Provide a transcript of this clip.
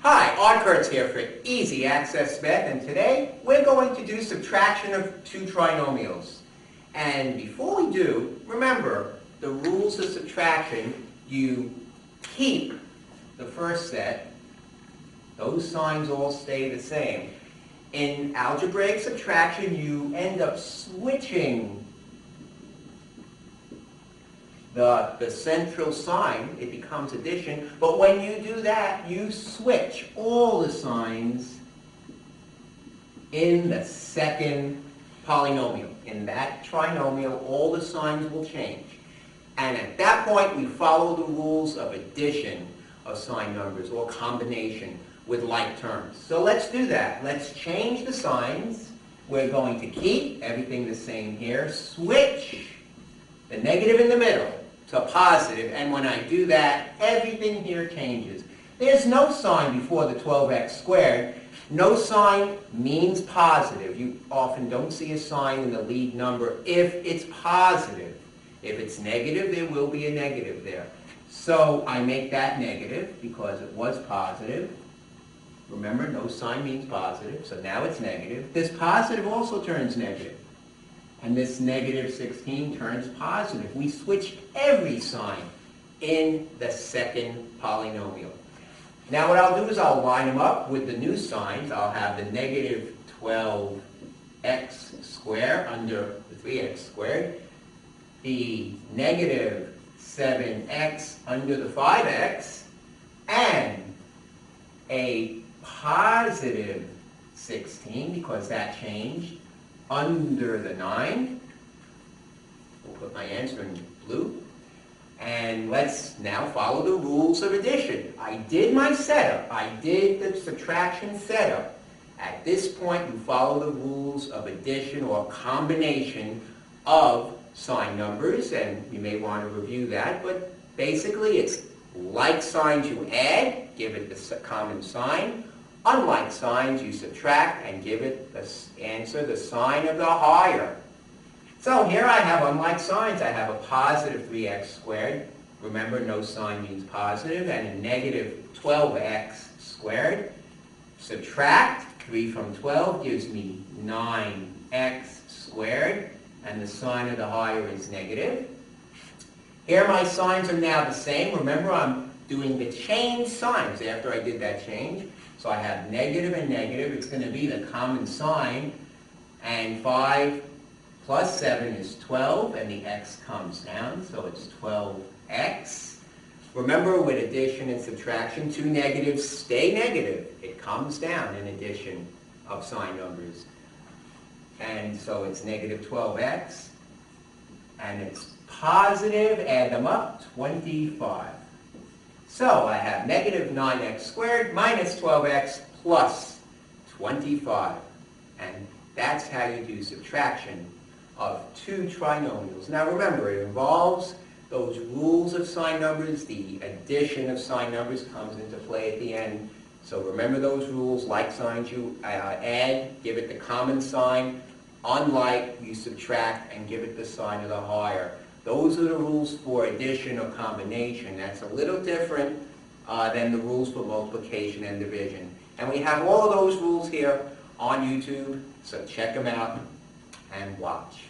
Hi, Art Kurtz here for Easy Access Math, and today we're going to do subtraction of two trinomials. And before we do, remember the rules of subtraction. You keep the first set. Those signs all stay the same. In algebraic subtraction, you end up switching the central sign. It becomes addition, but when you do that, you switch all the signs in the second polynomial. In that trinomial, all the signs will change. And at that point, we follow the rules of addition of sign numbers or combination with like terms. So let's do that. Let's change the signs. We're going to keep everything the same here, switch the negative in the middle to positive, and when I do that, everything here changes. There's no sign before the 12x squared. No sign means positive. You often don't see a sign in the lead number if it's positive. If it's negative, there will be a negative there. So I make that negative because it was positive. Remember, no sign means positive, so now it's negative. This positive also turns negative. And this negative 16 turns positive. We switched every sign in the second polynomial. Now what I'll do is I'll line them up with the new signs. I'll have the negative 12x squared under the 3x squared, the negative 7x under the 5x, and a positive 16, because that changed, under the 9. We'll put my answer in blue. And let's now follow the rules of addition. I did my setup. I did the subtraction setup. At this point, you follow the rules of addition or combination of sign numbers, and you may want to review that, but basically it's like signs you add, give it the common sign. Unlike signs, you subtract and give it the answer, the sign of the higher. So here I have unlike signs. I have a positive 3x squared. Remember, no sign means positive. And a negative 12x squared. Subtract 3 from 12 gives me 9x squared. And the sign of the higher is negative. Here my signs are now the same. Remember, I'm doing the change signs after I did that change. So I have negative and negative. It's going to be the common sign. And 5 plus 7 is 12, and the x comes down, so it's 12x. Remember, with addition and subtraction, two negatives stay negative. It comes down in addition of sign numbers. And so it's negative 12x, and it's positive, add them up, 25. So I have negative 9x squared minus 12x plus 25. And that's how you do subtraction of two trinomials. Now remember, it involves those rules of sign numbers. The addition of sign numbers comes into play at the end. So remember those rules. Like signs you add, give it the common sign. Unlike, you subtract and give it the sign of the higher. Those are the rules for addition or combination. That's a little different than the rules for multiplication and division. And we have all of those rules here on YouTube, so check them out and watch.